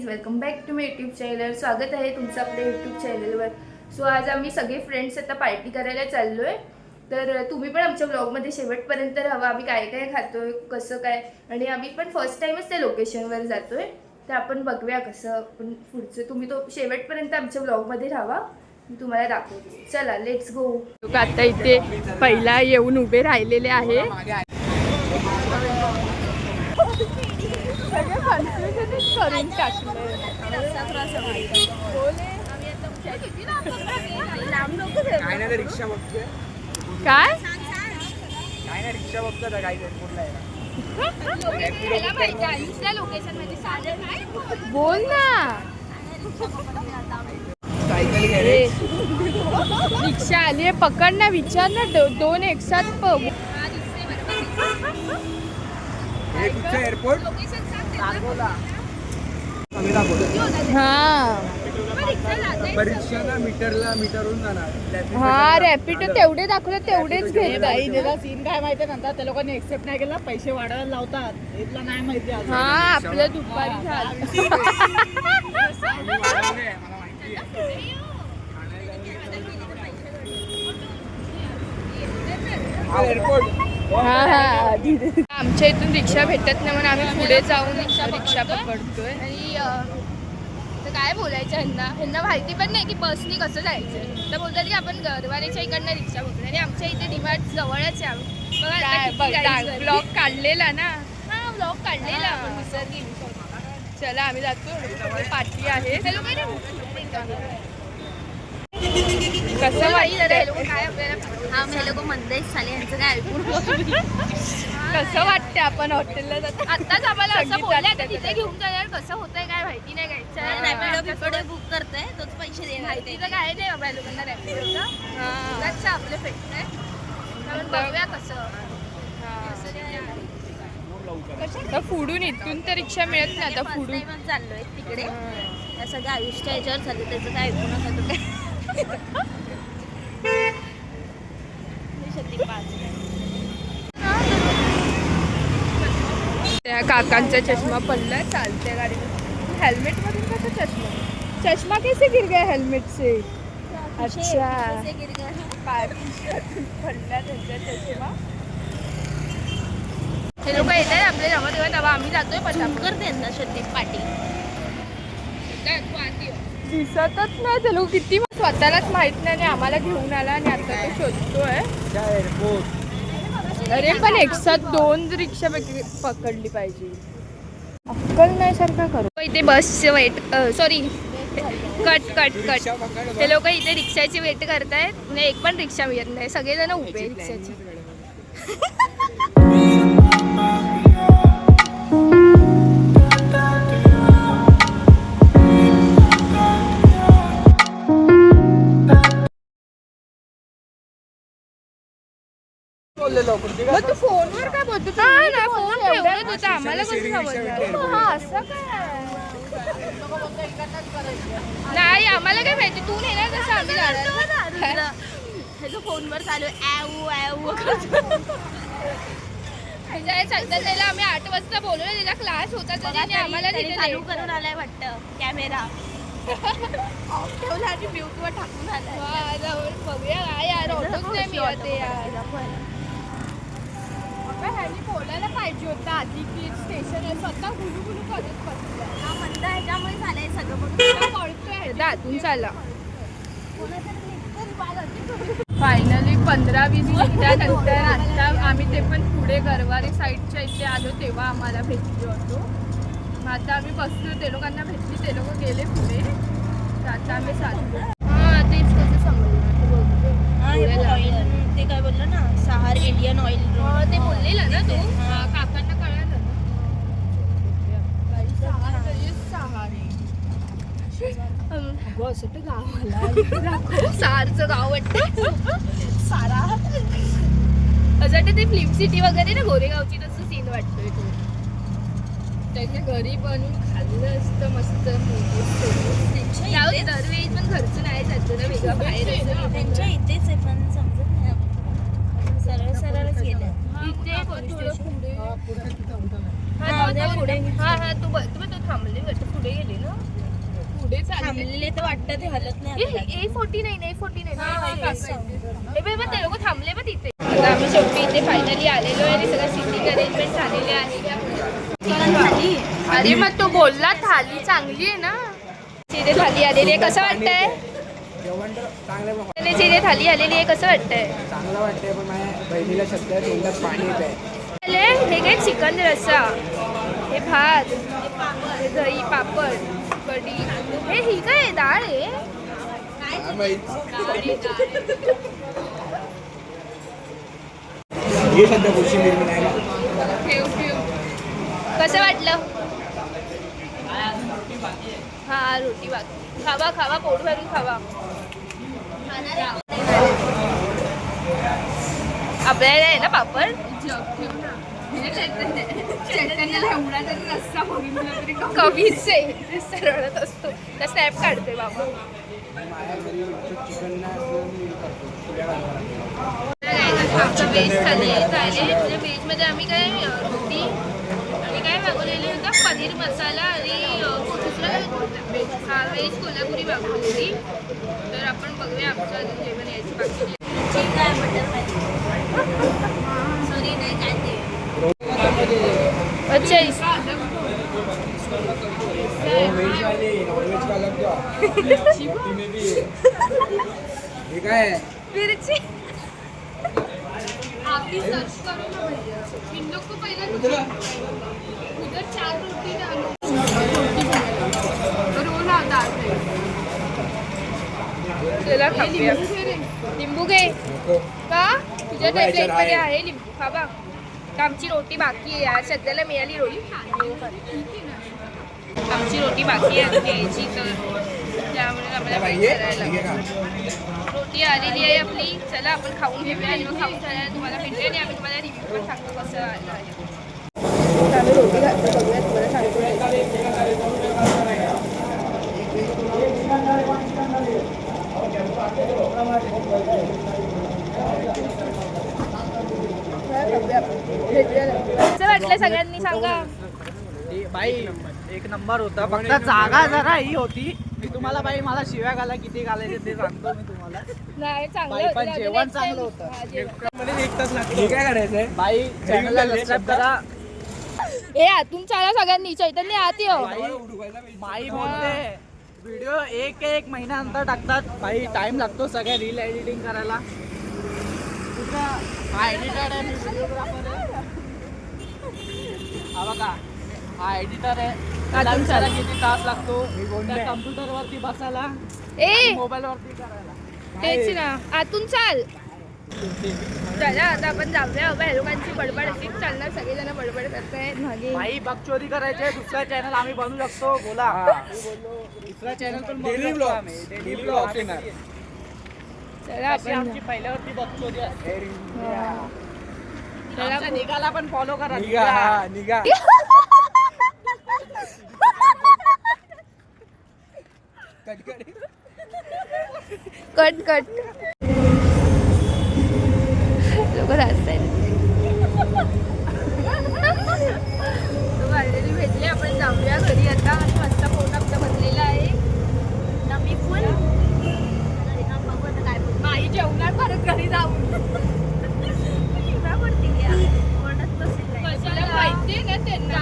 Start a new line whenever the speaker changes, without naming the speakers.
Welcome back to my YouTube channel. स्वागत आहे तुमचं आपल्या यूट्यूब चॅनलवर. सो आज आम्ही सगळे फ्रेंड्स आता पार्टी करायला चाललो आहे. तर तुम्ही पण आमच्या ब्लॉगमध्ये शेवटपर्यंत राहा. आम्ही काय काय खातोय, कसं काय, आणि आम्ही पण फर्स्ट टाईमच त्या लोकेशनवर जातोय. तर आपण बघूया कसं पण पुढचं. तुम्ही तो शेवटपर्यंत आमच्या ब्लॉगमध्ये राहा, मी तुम्हाला दाखवते. चला लेट्स गो. आता इथे पहिला येऊन उभे राहिलेले आहे. करून
काय रिक्षा बघतोय
काय
रिक्षा बघतो काय
बोल ना. रिक्षा आली आहे, पकड ना, विचार ना. दोन एक साथ
एअरपोर्ट परीक्षा मीटरवरून जाणार.
हा रॅपिडो तेवढे दाखवलं तेवढेच घेत.
सीन काय माहिती नंतर त्या लोकांनी एक्सेप्ट नाही केला, पैसे वाढवायला लावतात. इथला नाही माहिती.
हा आपलं दुपारी झालं. आमच्या इथून रिक्षा भेटत नाही म्हणून आम्ही पुढे जाऊन रिक्षा पकडतोय. आणि काय बोलायचं ह्यांना माहिती पण नाही की बसनी कसं जायचं. तर बोलतात की आपण गरवारेच्या इकडनं रिक्षा पकडू. आणि आमच्या इथे डिमार्ट जवळच आहे. ब्लॉग काढलेला ना. हा ब्लॉग काढलेला आपण विसरली. चला आम्ही जातो. पार्टी आहे. कसं कसं वाटतं आपण हॉटेलला जातो. आताच आम्हाला असं बोलल्या तिथे घेऊन जाणार. कसं होतंय काय माहिती नाही. काय
बुक करताय तोच पैसे दे.
माहिती तर काय नाही बाबा लोकांना रॅपिडोचा. आपले फ्रेंड आहे, बघूया कसं. तर पुढून इथून तर रिक्षा मिळत नाही. आता पुढून
चाललोय तिकडे. या सगळ्या आयुष्याच्या ह्याच्यावर चाललं, त्याचं काय ऐकू नका तुम्ही.
त्या काकांचा चष्मा पडला. चालत्या गाडीवर हेल्मेट मधून कसा चष्मा कैसे गिर गया हेल्मेट से. अच्छा पडला त्यांचा चष्मा. हे लोक येत आहे आपले जमा तेव्हा तेव्हा आम्ही जातोय.
पटापकर त्यांना शेती पाटी
दिसतच नाही. ते लोक किती स्वतःलाच माहित नाही आणि आम्हाला घेऊन आला आणि आता तो शोधतोय. अरे पण एक साथ दोन रिक्षा पकडली पाहिजे. अक्कल नाही सारखा करू. इथे बस वेट सॉरी कट ते लोक इथे रिक्षाची वेट करतायत. म्हणजे एक पण रिक्षा मिळत नाही. सगळेजण उभे रिक्षाची. मग तू फोनवर काय बोलतो. फोन ठेवत होता. आम्हाला कसं समजलं. हा असं काय नाही. आम्हाला काय माहिती. तू नेणार कसं आम्ही जाणार.
ह्याचं फोनवर चालू
सध्या त्याला आम्ही 8 वाजता बोलवलं. त्याला क्लास होता तरी आम्हाला
चालू करून आलाय वाटतं कॅमेरा. ठेवला आणि म्यूट वर टाकून आलाय.
बघूया काय यार. ऑटोच नाही मिळत यार. ह्यानी बोलायला पाहिजे होतं आधी की स्टेशन स्वतः गुलू करत बसला.
हा मंद ह्याच्यामुळे झालंय सगळं.
कळतोय दातून चालला. फायनली 15-20 मिनिटानंतर आता आम्ही ते पण पुढे गरवारे साईडच्या इथे आलो तेव्हा आम्हाला भेटलो होतो. मग आता आम्ही बसलो. ते लोकांना भेटली. ते लोक गेले पुढे. तर आता आम्ही चाललो. हा तेच कसं समजलं.
ते काय बोललं ना, सहार इंडियन ऑइल.
ते बोललेलं ना तू. काकांना कळलं ना. सारचं गाव वाटतं. सारा असं ते फिल्म सिटी वगैरे ना गोरेगावची तसं सीन वाटतोय. तू त्याच्या घरी बनवून खाल्लं असतं मस्त. दरवेळी पण घरचं नाही जायचं ना, वेगळं बाहेर.
त्यांच्या इथेच आहे पण समजत नाही. सरळच गेलं.
इथे पुढे.
पुढे
हा तू थांबली पुढे गेले ना पुढे
थांबलेले तर वाटतं ते हलत नाही आपल्याला.
हे बाबा ते लोक थांबले बघ तिथे. आता आम्ही शेवटी इथे फायनली आलेलो आहे आणि सगळं सिटिंग अरेंजमेंट झालेले आहे.
चिकन थाली.
अरे मग तो बोलला थाली चांगली आहे ना. इथे थाली आलेली आहे, कसं वाटतंय?
जेवण तर चांगलं
इथे थाली आलेली आहे, कसं वाटतंय?
चांगलं वाटतंय, पण माझ्या बहिणीला सध्या तोंडात पाणी येत आहे.
हे काय चिकन रस्सा, हे भात, हे दही पापड कढी, हे ही काय डाळ आहे?
हे सध्या गोष्टी निर्माण आहे ना.
कसं वाटलं? हा रोटी बाकी. खावा खावा, पोट भरून खावा. आपल्याला आहे ना पापड. कवीच आहे, सरळत असतो. त्या स्नॅप काढते बाबा.
चिकन ना
आमचं व्हेज झाले म्हणजे व्हेजमध्ये आम्ही काय रोटी आणि काय मागवलेली होता पनीर मसाला आणि दुसरं हा व्हेज कोल्हापुरी मागवलेली. तर आपण बघूया आमचं अजून जेवण यायची बाकी.
चिकन आहे, मटन पाहिजे. सॉरी नाही काय ते.
अच्छा
हे काय आहे?
मिरची
आपकी सर्च करो ना भैया इन लोग को पहले उधर 4 रोटी डालो और वो ना दाल में
त्याला खाऊया.
लिंबू घे रे.
लिंबू घे
नको.
का तुझ्या
बाबा, याच्यात
टेबलेटमध्ये
आहे.
आहे लिंबू. खावा. आमची रोटी बाकी आहे यार, सध्याला मिळाली रोटी. आमची रोटी बाकी आहे अजून यायची, तर त्यामुळे आम्हाला वेट
पाहिजे
करायला
ठीक
लागेल.
आहे का?
रोटी आलेली आहे आपली. चला आपण खाऊन घेऊया आणि मग खाऊन झाल्यावर तुम्हाला भेटूया आणि आम्ही तुम्हाला रिव्ह्यू पण सांगतो कसं आलं आहे. आम्ही रोटी घालतो, बघूया तुम्हाला कसं वाटलं सगळ्यांनी सांगा.
बाई एक नंबर होता. फक्त जागा जरा ही होती. मी तुम्हाला बाई मला शिव्या घाला किती घालायचे ते सांगतो मी तुम्हाला.
नाही चांगलं
बाई, पण
होतं.
जेवण
Next time-
चांगलं होतं.
हा, जेवण.
मध्ये 1 तास लागतो. हे काय करायचंय?
बाई चॅनलला सबस्क्राईब करा.
ए आतून चाला सगळ्यांनी. चैतन्य आत ये.
बाई बोलते व्हिडिओ एक महिन्यानंतर टाकतात. बाई टाइम लागतो सगळ्या रील एडिटिंग करायला. हा एडिटर आहे, मी व्हिडिओग्राफर आहे. हा बघा हा एडिटर आहे. त्याला
आतून
विचारा
चाल.
किती तास लागतो
बोलतोय.
त्या कम्प्युटर वरती बसायला,
ए
मोबाईल वरती करायला.
तेच ना, आतून चाल. चला आता आपण जाऊया. बाबा ह्या लोकांची बडबड अशीच चालणार. सगळेजण बडबड करतायत मागे.
बाई बकचोरी करायचे. दुसरा चॅनल आम्ही बनवू शकतो. बोला दुसरा चॅनल पण बनवू
डेली
शकतो
ब्लॉग
आम्ही.
डेली ब्लॉग येणार.
चला
अशी
आपण
आमची पहिल्यावरती बकचोरी असते.
चला
आमच्या निघाला पण फॉलो करा.
निघा हा, निघा. कटकट.
कट कट लोक हसतायत. फायनली भेटले. आपण जाऊया घरी आता. आणि मस्त फोन आमचा बनलेला आहे.
नमी फुल. काय
आई जेवणार परत घरी जाऊन.
शिव्या पडतील या. कोणच बसेल नाही.
कशाला माहितीये ना त्यांना.